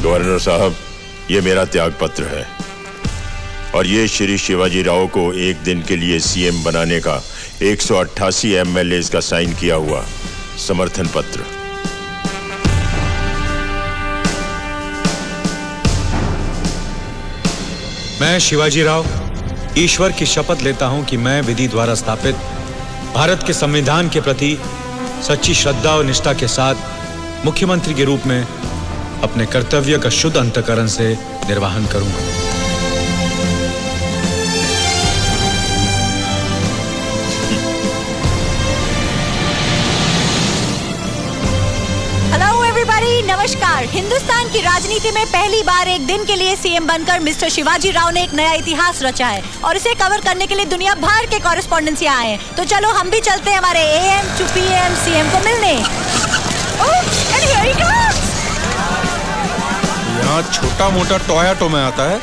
Governor साहब, ये मेरा त्याग पत्र है और ये श्री शिवाजी राव को एक दिन के लिए सीएम बनाने का 188 एमएलए का साइन किया हुआ समर्थन पत्र। मैं शिवाजी राव ईश्वर की शपथ लेता हूं कि मैं विधि द्वारा स्थापित भारत के संविधान के प्रति सच्ची श्रद्धा और निष्ठा के साथ मुख्यमंत्री के रूप में अपने कर्तव्य का शुद्ध अंतःकरण से निर्वहन करूंगा। नमस्कार। हिंदुस्तान की राजनीति में पहली बार एक दिन के लिए सीएम बनकर मिस्टर शिवाजी राव ने एक नया इतिहास रचा है और इसे कवर करने के लिए दुनिया भर के कॉरेस्पॉन्डेंट्स यहाँ आए हैं। तो चलो हम भी चलते हैं हमारे एएम टू पीएम सीएम को मिलने। and here he comes! यहाँ छोटा मोटा टोयोटो में आता है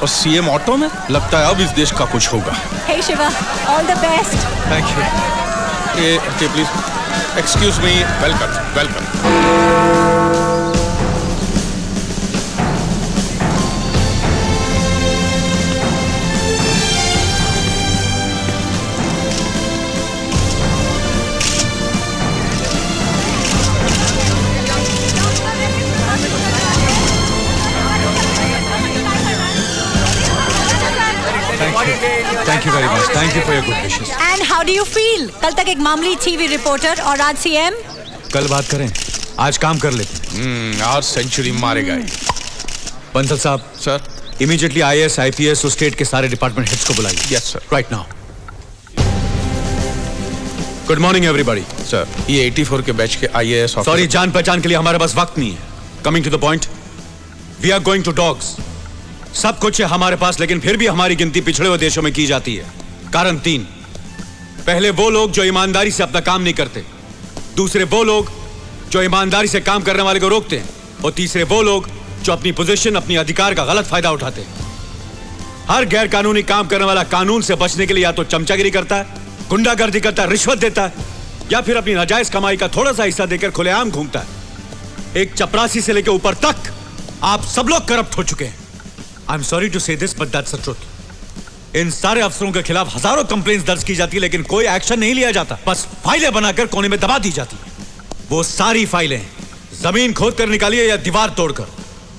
और सीएम ऑटो में। लगता है अब इस देश का कुछ होगा। Hey Shiva, all the best. Thank you. Please excuse me. Welcome welcome. Thank you very much. Thank you for your good wishes. And how do you feel? कल तक एक मामूली टीवी रिपोर्टर और आज सीएम। कल बात करें, आज काम कर लेते हैं। आज सेंचुरी मारेगा ये। बंसल साहब। सर। इमीडिएटली आईएएस आईपीएस और स्टेट के सारे डिपार्टमेंट हेड्स को बुलाइए। Yes sir. Right now. Good morning everybody. Sir, ये 84 के बैच के आईएएस ऑफिसर। सॉरी, जान पहचान के लिए हमारे पास वक्त नहीं है। Coming to the point, we are going to dogs. सब कुछ है हमारे पास, लेकिन फिर भी हमारी गिनती पिछड़े हुए देशों में की जाती है। कारण 3। पहले वो लोग जो ईमानदारी से अपना काम नहीं करते, दूसरे वो लोग जो ईमानदारी से काम करने वाले को रोकते हैं, और तीसरे वो लोग जो अपनी पोजीशन, अपनी अधिकार का गलत फायदा उठाते हैं। हर गैर कानूनी काम करने वाला कानून से बचने के लिए या तो चमचागिरी करता है, गुंडागर्दी करता है, रिश्वत देता है, या फिर अपनी नाजायज कमाई का थोड़ा सा हिस्सा देकर खुलेआम घूमता है। एक चपरासी से लेकर ऊपर तक आप सब लोग करप्ट हो चुके हैं। I am sorry to say this but that's the truth. इन सारे अफसरों के खिलाफ हजारों कंप्लेंट्स दर्ज की जाती है, लेकिन कोई एक्शन नहीं लिया जाता। बस फाइलें बनाकर कोने में दबा दी जाती है। वो सारी फाइलें जमीन खोद कर निकालिए या दीवार तोड़कर,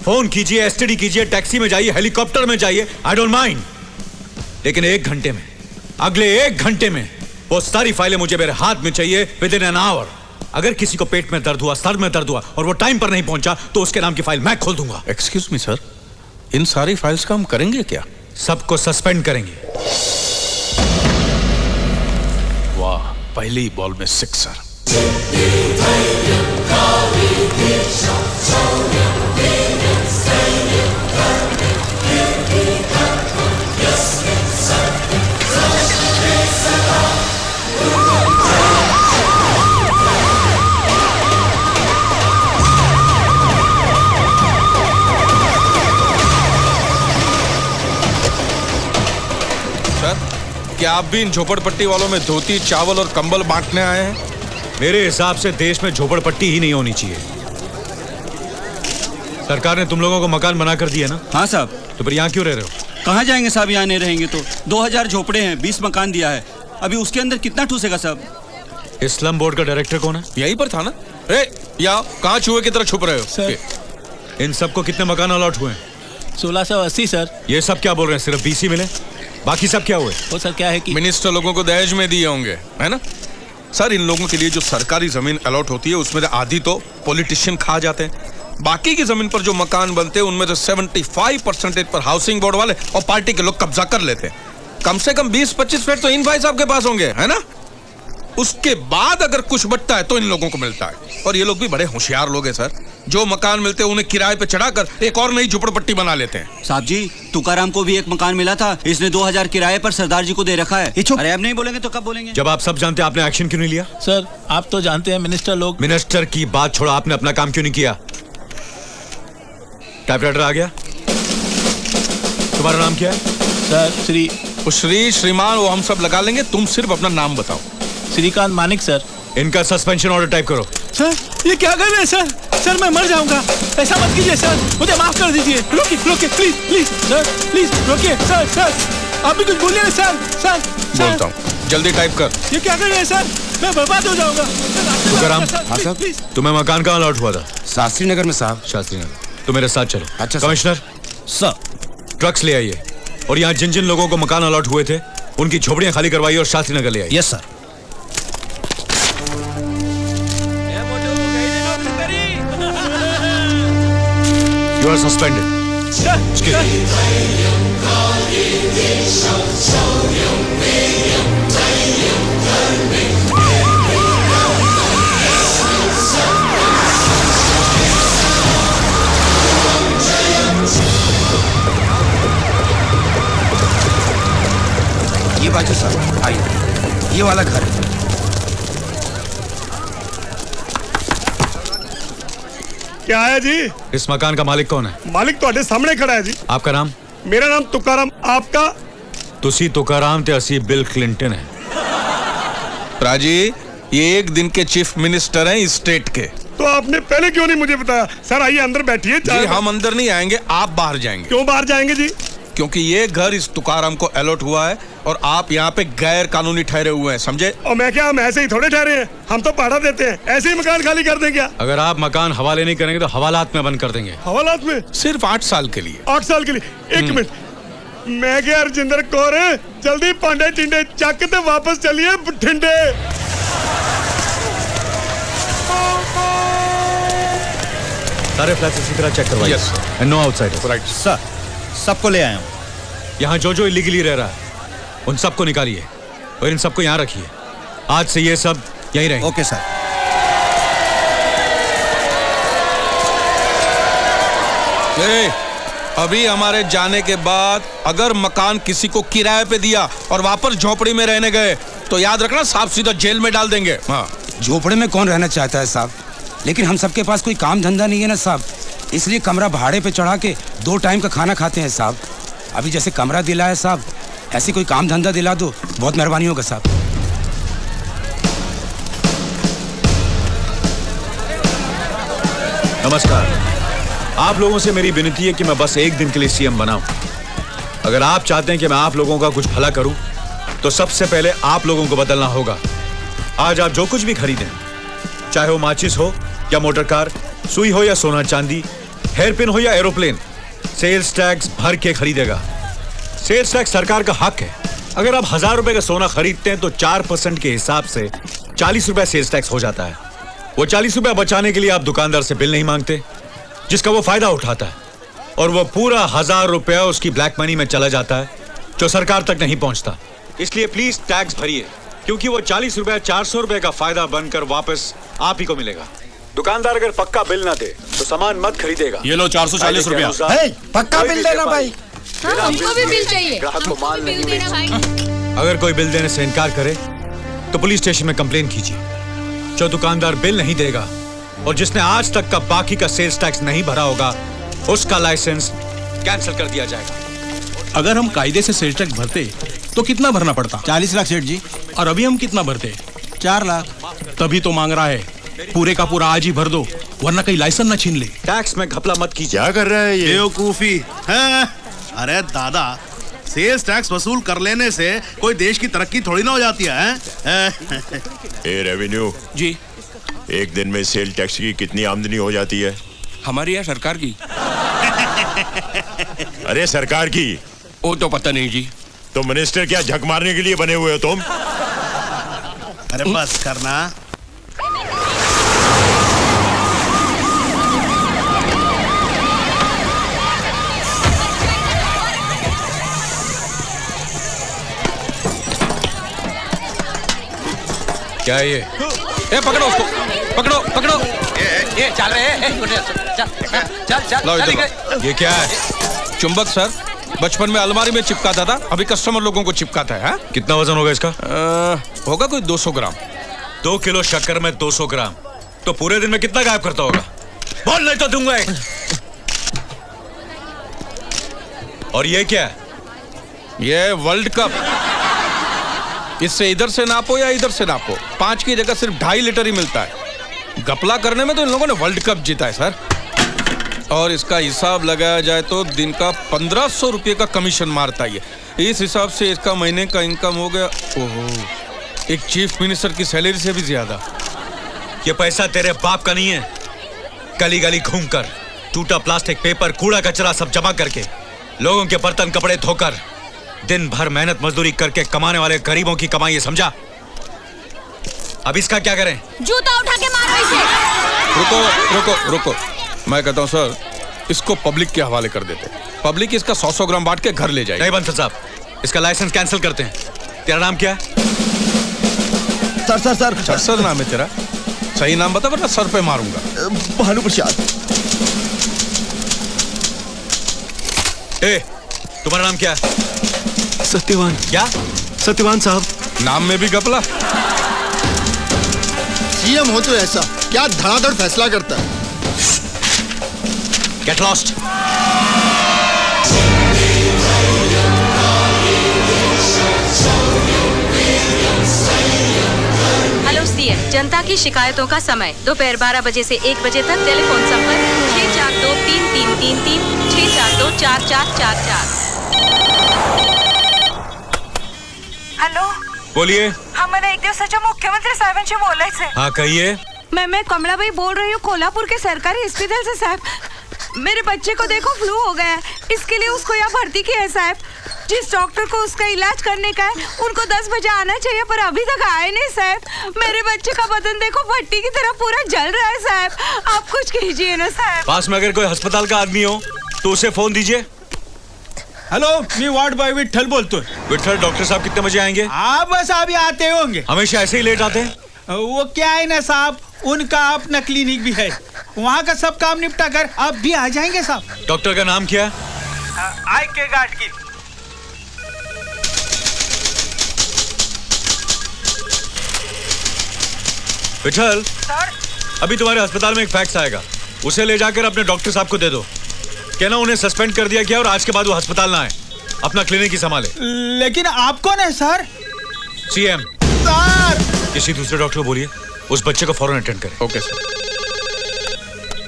फोन कीजिए, एसटीडी कीजिए, टैक्सी में जाइए, हेलीकॉप्टर में जाइए, आई डोंट माइंड, लेकिन 1 घंटे में, अगले 1 घंटे में वो सारी फाइलें मुझे मेरे हाथ में चाहिए विद इन एन आवर। अगर किसी को पेट में दर्द हुआ, सर में दर्द हुआ और वो टाइम पर नहीं पहुंचा तो उसके नाम की फाइल मैं खोल दूंगा। एक्सक्यूज मी सर, इन सारी फाइल्स का हम करेंगे क्या? सबको सस्पेंड करेंगे। वाह, पहले ही बॉल में 6 सर। क्या आप भी इन झोपड़पट्टी वालों में धोती, चावल और कंबल बांटने आए हैं? मेरे हिसाब से देश में झोपड़पट्टी ही नहीं होनी चाहिए। सरकार ने तुम लोगों को मकान बना कर दिया ना? हाँ साहब। तो फिर यहाँ क्यों रह रहे हो? कहाँ जाएंगे साहब, यहाँ नहीं रहेंगे तो। 2000 झोपड़े हैं, 20 मकान दिया है, अभी उसके अंदर कितना ठूसेगा साहब? इस्लाम बोर्ड का डायरेक्टर कौन है? यहीं पर था ना। या कहाँ चूहे की तरह छुप रहे हो सर? इन सबको कितने मकान अलॉट हुए हैं? 1680 सर। ये सब क्या बोल रहे हैं? सिर्फ 20 ही मिले, बाकी सब क्या हुए? वो सर क्या है कि मिनिस्टर लोगों को दहेज में दिए होंगे, है ना सर? इन लोगों के लिए जो सरकारी जमीन अलॉट होती है उसमें आधी तो पॉलिटिशियन खा जाते हैं। बाकी की जमीन पर जो मकान बनते हैं उनमें से 75% पर हाउसिंग बोर्ड वाले और पार्टी के लोग कब्जा कर लेते हैं। कम से कम 20-25 फ्लैट तो इन भाई साहब के पास होंगे, है ना? उसके बाद अगर कुछ बचता है तो इन लोगों को मिलता है। और ये लोग भी बड़े होशियार लोग हैं सर। जो मकान मिलते हैं उन्हें किराए पे चढ़ाकर एक और नई झुपड़पट्टी बना लेते हैं। साहब जी, तुकाराम को भी एक मकान मिला था, इसने 2000 किराए पर सरदार जी को दे रखा है। अरे अब नहीं बोलेंगे तो कब बोलेंगे? जब आप सब जानते हैं, आपने एक्शन क्यों नहीं लिया? सर आप तो जानते हैं मिनिस्टर लोग। मिनिस्टर की बात छोड़ो, आपने अपना काम क्यों नहीं किया? टाइपराइटर आ गया? तुम्हारा नाम क्या है? सर श्री श्रीमान वो हम सब लगा लेंगे, तुम सिर्फ अपना नाम बताओ। श्रीकांत मानिक सर। इनका सस्पेंशन ऑर्डर टाइप करो। सर ये क्या कर रहे हैं सर? सर मैं मर जाऊंगा, ऐसा मत कीजिए सर, मुझे माफ कर दीजिए। रोकिए रोकिए प्लीज प्लीज सर, प्लीज रोकिए सर। सर आप भी कुछ बोलिए ना सर। सर बोलता हूँ, जल्दी टाइप कर। ये क्या कर रहे हैं सर? मैं बर्बाद हो जाऊंगा। तुकाराम, हाँ साहब। तुम्हें मकान कहाँ अलॉट हुआ था? शास्त्री नगर में साहब। शास्त्री नगर। तो मेरे साथ चलो। अच्छा, सर। कमिश्नर सर ट्रक्स ले आइए और यहाँ जिन जिन लोगों को मकान अलॉट हुए थे उनकी झोपड़ियां खाली करवाइए और शास्त्री नगर ले आइए। Yes sir. You are suspended. Excuse me. ये बाजू साहब, आइए, ये वाला घर है। क्या है जी? इस मकान का मालिक कौन है? मालिक ਤੁਹਾਡੇ ਸਾਹਮਣੇ खड़ा है जी। आपका नाम? मेरा नाम तुकाराम, आपका? तुसी तुकाराम ते असी बिल क्लिंटन है। राजी, ये एक दिन के चीफ मिनिस्टर हैं इस स्टेट के। तो आपने पहले क्यों नहीं मुझे बताया? सर आइए अंदर बैठिए। जी हम अंदर नहीं आएंगे, आप बाहर जाएंगे। क्यों बाहर जाएंगे जी? क्योंकि ये घर इस तुकाराम को अलॉट हुआ है और आप यहाँ पे गैर कानूनी ठहरे हुए हैं, समझे? और मैं क्या, हम ऐसे ही थोड़े ठहरे हैं? हम तो भाड़ा देते हैं, ऐसे ही मकान खाली कर दें क्या? अगर आप मकान हवाले नहीं करेंगे तो हवालात में बंद कर देंगे। हवालात में? सिर्फ 8 साल के लिए। 8 साल के लिए? एक मिनट, मैं क्या रजिंदर कौर है? जल्दी पांडे टिंडे चक ते वापस चलिए ठिंडे। सारे फ्लैट्स इसी तरह चेक करवाइए। Yes, sir. And no outsiders. Right. Sir सबको ले आया हूँ। यहाँ जो इलीगली रह रहा है उन सबको निकालिए और इन सबको यहाँ रखिए। आज से ये सब यहीं रहेंगे। Okay sir. अभी हमारे जाने के बाद अगर मकान किसी को किराए पे दिया और वापस झोपड़ी में रहने गए तो याद रखना साफ सीधा जेल में डाल देंगे। हाँ। झोपड़े में कौन रहना चाहता है साहब? लेकिन हम सबके पास कोई काम धंधा नहीं है ना साहब, इसलिए कमरा भाड़े पे चढ़ा के 2 टाइम का खाना खाते हैं साहब। अभी जैसे कमरा दिला है साहब, ऐसे कोई काम धंधा दिला दो, बहुत मेहरबानी होगा साहब। नमस्कार। आप लोगों से मेरी विनती है कि मैं बस एक दिन के लिए सीएम बनाऊं। अगर आप चाहते हैं कि मैं आप लोगों का कुछ भला करूं तो सबसे पहले आप लोगों को बदलना होगा। आज आप जो कुछ भी खरीदें, चाहे वो माचिस हो या मोटर कार, सुई हो या सोना चांदी, हेयरपिन हो या एरोप्लेन, सेल्स टैक्स भर के खरीदेगा। सेल्स टैक्स सरकार का हक है। अगर आप 1000 रुपए का सोना खरीदते हैं तो 4% के हिसाब से 40 रुपए सेल्स टैक्स हो जाता है। वो 40 रुपए बचाने के लिए आप दुकानदार से बिल नहीं मांगते, जिसका वो फायदा उठाता है, और वो पूरा 1000 रुपया उसकी ब्लैक मनी में चला जाता है जो सरकार तक नहीं पहुंचता। इसलिए प्लीज टैक्स भरिए, क्योंकि वो 40 रुपया 400 रुपए का फायदा बनकर वापस आप ही को मिलेगा। दुकानदार अगर पक्का बिल ना दे तो सामान मत खरीदेगा। ये लो 440 रुपया। पक्का बिल देना भाई। हाँ, हमको भी बिल चाहिए। ग्राहक को माल नहीं बिल देना भाई। अगर कोई बिल देने से इनकार करे तो पुलिस स्टेशन में कंप्लेन कीजिए। जो दुकानदार बिल नहीं देगा और जिसने आज तक का बाकी का सेल्स टैक्स नहीं भरा होगा उसका लाइसेंस कैंसिल कर दिया जाएगा। अगर हम कायदे से सेल्स टैक्स भरते तो कितना भरना पड़ता? 40 लाख सेठ जी। और अभी हम कितना भरते? 4 लाख। तभी तो मांग रहा है पूरे का पूरा आज ही भर दो, वरना कहीं लाइसेंस ना छीन ले। टैक्स में घपला मत कीजिए। क्या कर रहा है ये? बेवकूफी है। अरे दादा, सेल्स टैक्स वसूल कर लेने से कोई देश की तरक्की थोड़ी ना हो जाती है? ए रेवेन्यू जी एक दिन में सेल टैक्स की कितनी आमदनी हो जाती है? हमारी या सरकार की? अरे सरकार की। वो तो पता नहीं जी। तो मिनिस्टर क्या झक मारने के लिए बने हुए हो तुम? अरे बस करना। क्या है ये? ए पकड़ो उसको, पकड़ो पकड़ो। ये चल रहे हैं। चल लाओ इधर लाओ। ये क्या है? चुंबक सर, बचपन में अलमारी में चिपकाता था, अभी कस्टमर लोगों को चिपकाता है। कितना वजन होगा इसका? होगा कोई 200 ग्राम। 2 किलो शक्कर में 200 ग्राम तो पूरे दिन में कितना गायब करता होगा? बोल नहीं तो दूंगा एक। और ये क्या है? ये वर्ल्ड कप। इससे इधर से नापो या इधर से नापो, 5 की जगह सिर्फ 2.5 लीटर ही मिलता है। घपला करने में तो इन लोगों ने वर्ल्ड कप जीता है सर। और इसका हिसाब लगाया जाए तो दिन का 1500 रुपये का कमीशन मारता है। इस हिसाब से इसका महीने का इनकम हो गया, ओहो, एक चीफ मिनिस्टर की सैलरी से भी ज्यादा। ये पैसा तेरे बाप का नहीं है। गली गली घूमकर टूटा प्लास्टिक, पेपर, कूड़ा कचरा सब जमा करके, लोगों के बर्तन कपड़े धोकर, दिन भर मेहनत मजदूरी करके कमाने वाले गरीबों की कमाई है, समझा? अब इसका क्या करें? जूता उठा के मारो इसे। रुको रुको रुको, मैं कहता हूँ सर, इसको पब्लिक के हवाले कर देते। पब्लिक इसका 100-100 ग्राम बांट के घर ले जाएगी। नहीं बंसल साहब, इसका लाइसेंस कैंसिल करते हैं। तेरा नाम क्या है? Sir sir sir sir sir नाम है तेरा? सही नाम बता वरना सर पे मारूंगा। भानु प्रसाद। ए, तुम्हारा नाम क्या है? सत्यवान। क्या? सत्यवान साहब। नाम में भी घपला। सीएम हो तो ऐसा क्या धड़ाधड़ फैसला करता है। Get lost. हेलो सीएम, जनता की शिकायतों का समय दोपहर 12 बजे से 1 बजे तक। टेलीफोन संपर्क 642-3333 642-4444। हॅलो, बोलिए। हा, मला एक दिवसाच्या मुख्यमंत्री साहेबांशी बोलायचंय। हाँ कहिए। मैं कमलाबाई बोल रही हूँ कोल्हापुर के सरकारी हॉस्पिटल से साहब। मेरे बच्चे को देखो फ्लू हो गया है, इसके लिए उसको यहाँ भर्ती किया है साहब। जिस डॉक्टर को उसका इलाज करने का है उनको 10 बजे आना चाहिए, पर अभी तक आए नहीं साहब। मेरे बच्चे का बदन देखो भट्टी की तरह पूरा जल रहा है साहब, आप कुछ कीजिए ना साहब। पास में अगर कोई अस्पताल का आदमी हो तो उसे फोन दीजिए। हेलो, मी वार्ड बॉय विठ्ठल बोलतोय। विठ्ठल, डॉक्टर साहब कितने बजे आएंगे? हाँ बस अभी आते होंगे। हमेशा ऐसे ही लेट आते हैं? वो क्या है ना साहब, उनका अपना क्लिनिक भी है, वहाँ का सब काम निपटा कर आप भी आ जाएंगे साहब। डॉक्टर का नाम क्या? आई के गार्ड की। विठल, सर, अभी तुम्हारे अस्पताल में एक फैक्स आएगा, उसे ले जाकर अपने डॉक्टर साहब को दे दो। कहना उन्हें सस्पेंड कर दिया गया और आज के बाद वो अस्पताल ना आए, अपना क्लिनिक ही संभाले। लेकिन आप कौन है सर? सीएम। सर, किसी दूसरे डॉक्टर को बोलिए उस बच्चे को फौरन अटेंड करें। Okay sir.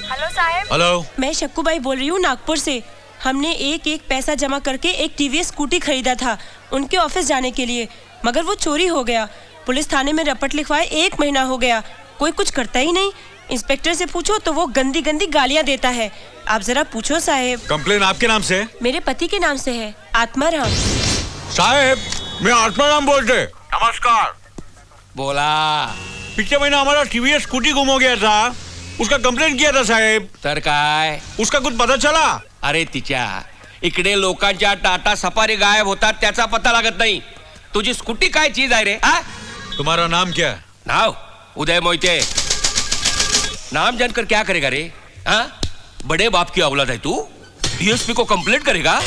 हेलो साहब। हेलो, मैं शक्कूबाई बोल रही हूँ नागपुर से। हमने एक पैसा जमा करके एक टीवीएस स्कूटी खरीदा था उनके ऑफिस जाने के लिए, मगर वो चोरी हो गया। पुलिस थाने में रपट लिखवाए 1 महीना हो गया, कोई कुछ करता ही नहीं। इंस्पेक्टर से पूछो तो वो गंदी गंदी गालियाँ देता है। आप जरा पूछो साहेब। कंप्लेन आपके नाम से? मेरे पति के नाम से है, आत्माराम। साहेब, मैं आत्माराम बोलते। नमस्कार। बोला। पिछले महीना हमारा टीवीएस स्कूटी गुम हो गया था, उसका कंप्लेंट किया था साहेब। तर काय? उसका कुछ पता चला? अरे तिच्या इकडे लोकांच्या टाटा सफारी गायब होतात त्याचा पता लागत नाही, तुझी स्कूटी काय चीज आहे रे? हा? तुम्हारा नाम क्या है? नाव उदय मोहिते। नाम जानकर क्या करेगा रे? हाँ? बड़े बाप की औलाद है तू, डीएसपी को कंप्लेंट करेगा?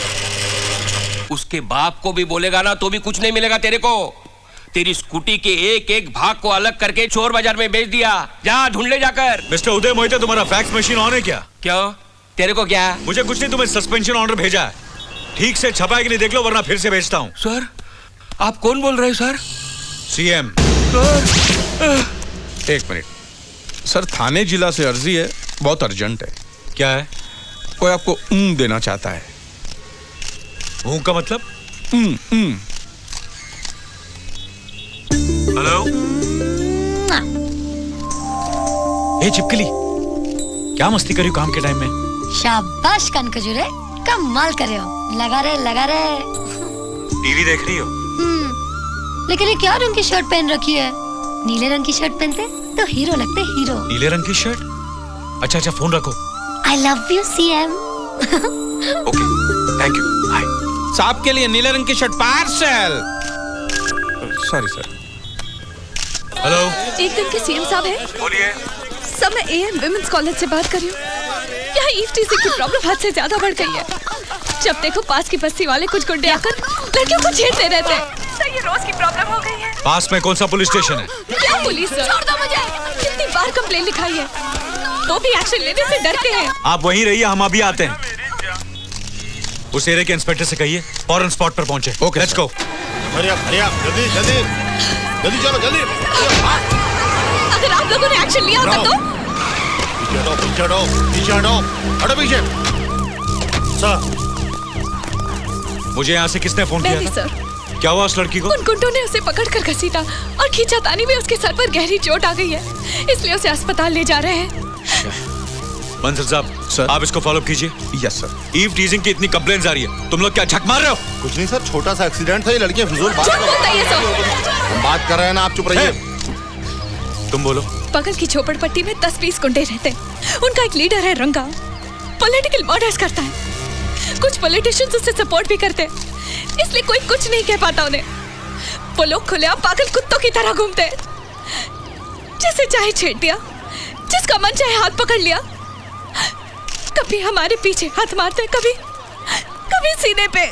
उसके बाप को भी बोलेगा ना तो भी कुछ नहीं मिलेगा तेरे को। तेरी स्कूटी के एक भाग को अलग करके चोर बाजार में बेच दिया, जा ढूंढ ले जाकर। मिस्टर उदय मोहिते, तुम्हारा फैक्स मशीन ऑन है क्या? क्यों, तेरे को क्या? मुझे कुछ नहीं, तुम्हें सस्पेंशन ऑर्डर भेजा है, ठीक से छपा है कि नहीं देख लो, वरना फिर से भेजता हूँ। सर, आप कौन बोल रहे हो सर? सीएम। एक मिनट सर, थाने जिला से अर्जी है, बहुत अर्जेंट है। क्या है? कोई आपको देना चाहता है। का मतलब? हेलो। ए चिपकली, क्या मस्ती करी काम के टाइम में? शाबाश कनकजुरे, कमाल कर रहे हो। लगा रहे। टीवी देख रही हो? लेकिन ये क्या रंग की शर्ट पहन रखी है? नीले रंग की शर्ट पहनते तो हीरो लगते, हीरो। नीले रंग की शर्ट? अच्छा फोन रखो। I love you CM। Okay, thank you, bye. साहब के लिए नीले रंग की shirt parcel. Sorry sir. Hello. एक दिन के सीएम साहब है। बोलिए। सब मैं एएम विमेंस कॉलेज से बात कर रही हूँ। यहाँ ईफटीजिंग की प्रॉब्लम हद से ज्यादा बढ़ गई है। जब देखो पास की बस्ती वाले कुछ गुंडे आकर लड़कियों को छेड़ते रहते हैं। सर, ये रोज की प्रॉब्लम हो गई है। पास में कौन सा पुलिस स्टेशन है? क्या पुलिस सर? छोड़ दो मुझे। कितनी बार कंप्लेन लिखाई है, तो भी एक्शन लेने से डरते हैं। आप वहीं रहिए, हम अभी आते हैं। उस एरिया के इंस्पेक्टर से कहिए फौरन स्पॉट पर पहुंचे। Okay, let's go. जल्दी चलो जल्दी। अगर आप लोगों ने एक्शन लिया होता तो पीछे हटो, पीछे हटो, हटो पीछे। सर, मुझे यहाँ से किसने फोन मैं किया भी, था? सर। क्या हुआ उस लड़की को? उन गुंडों ने उसे पकड़कर घसीटा और खींचातानी में उसके सर पर गहरी चोट आ गई है, इसलिए उसे अस्पताल ले जा रहे हैं। मंसर साहब, सर आप इसको फॉलो कीजिए। Yes sir. ईव टीजिंग की इतनी कंप्लेंट्स आ रही है, तुम लोग क्या झक मार रहे हो? कुछ नहीं सर, छोटा सा एक्सीडेंट था, ये लड़कियां फिजूल बात झूठ बोलता है ये सब। हम बात कर रहे हैं ना, आप चुप रहिए। तुम बोलो। बगल की झोपड़पट्टी में 10-20 गुंडे रहते हैं। उनका एक लीडर है रंगा, पॉलिटिकल मर्डर्स करता है। कुछ पॉलिटिशियंस उससे सपोर्ट भी करते हैं, इसलिए कोई कुछ नहीं कह पाता उन्हें। वो लोग खुलेआम पागल कुत्तों की तरह घूमते हैं, जिसे चाहे छेड़ दिया, जिसका मन चाहे हाथ पकड़ लिया। कभी हमारे पीछे हाथ मारते, कभी सीने पे।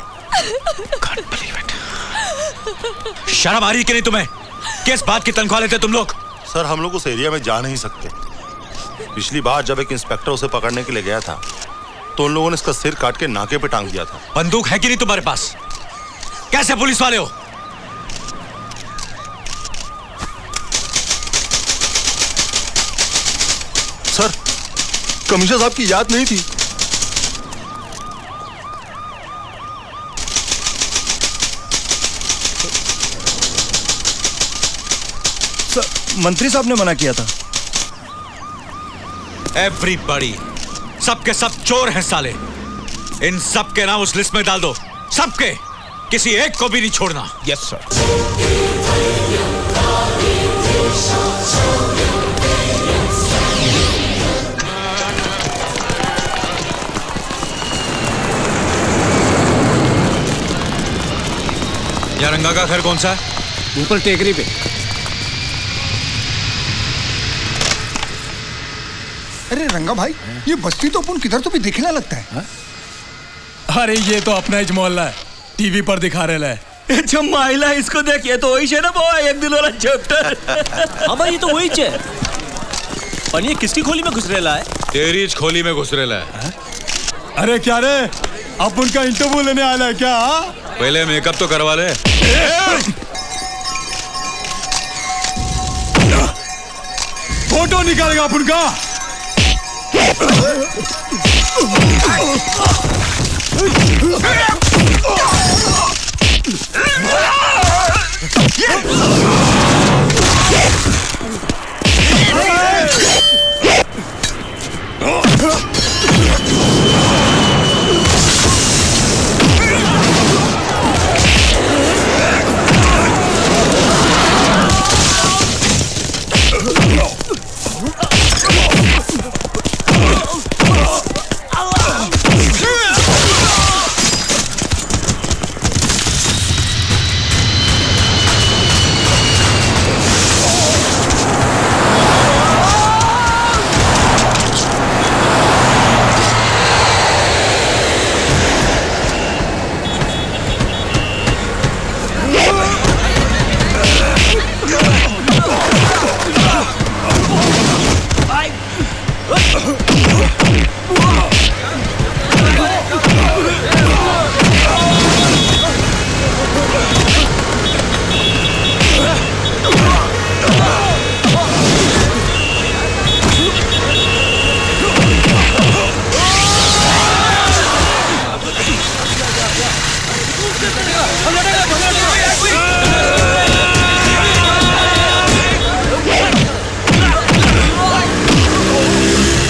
शर्म आ रही है कि नहीं तुम्हें? किस बात की तनख्वाह लेते तुम लोग? सर, हम लोग उस एरिया में जा नहीं सकते। पिछली बार जब एक इंस्पेक्टर उसे पकड़ने के लिए गया था, तो उन लोगों ने इसका सिर काट के नाके पे टांग दिया था। बंदूक है कि नहीं तुम्हारे पास? कैसे पुलिस वाले हो? सर, कमिश्नर साहब की याद नहीं थी। मंत्री साहब ने मना किया था। एवरीबॉडी, सबके सब चोर हैं साले। इन सब के नाम उस लिस्ट में डाल दो, सबके, किसी एक को भी नहीं छोड़ना। Yes sir. यहाँ रंगा का घर कौन सा है? ऊपर टेकरी पे। अरे रंगा भाई, ये बस्ती तो अपन किधर तो भी दिखने लगता है। अरे ये तो अपना ही मोहल्ला है, टीवी पर दिखा रहे है। जो महिला इसको देखिए तो वही है ना, वो एक दिन वाला चैप्टर। हाँ भाई, ये तो वही है। और ये किसकी खोली में घुस रेला है? तेरी खोली में घुस रेला है। अरे क्या रे, अब उनका इंटरव्यू लेने आया है क्या? पहले मेकअप तो करवा ले। फोटो निकालेगा अपन का।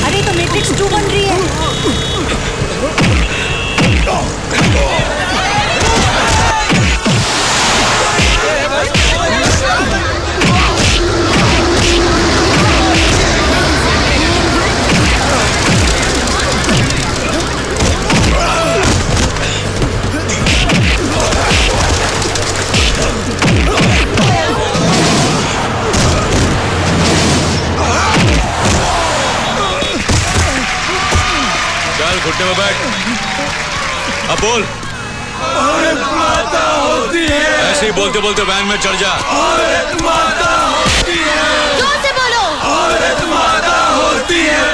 अरे तो मैट्रिक्स 2 बन रही है। चल घुटने में बैठ, अब बोल। औरत माता होती है। ऐसे ही बोलते बोलते वैन में चढ़ जा। औरत माता होती है। जोर से बोलो। औरत माता होती है।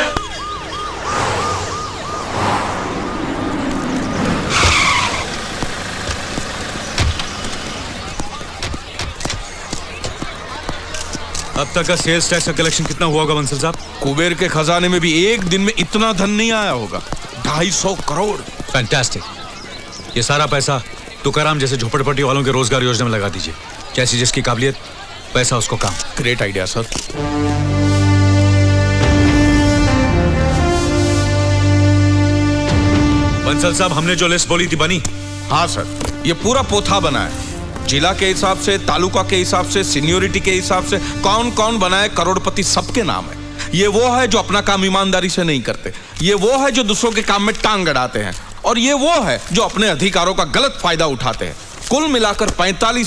अब तक का सेल्स टैक्स का कलेक्शन कितना हुआ होगा बंसल साहब? कुबेर के खजाने में भी एक दिन में इतना धन नहीं आया होगा। 250 करोड़। फैंटास्टिक। ये सारा पैसा तुकाराम जैसे झोपड़पट्टी वालों के रोजगार योजना में लगा दीजिए। जैसी जिसकी काबिलियत, पैसा उसको काम। Great idea sir. बंसल साहब, हमने जो लिस्ट बोली थी बनी? हाँ सर, ये पूरा पोथा बना है। जिला के हिसाब से, तालुका के हिसाब से, सीनियोरिटी के हिसाब से कौन कौन बनाए करोड़पति सबके नाम है। ये वो है जो अपना काम ईमानदारी से नहीं करते, ये वो है जो दूसरों के काम में टांग अड़ाते हैं, और ये वो है जो अपने अधिकारों का गलत फायदा उठाते हैं। कुल मिलाकर 45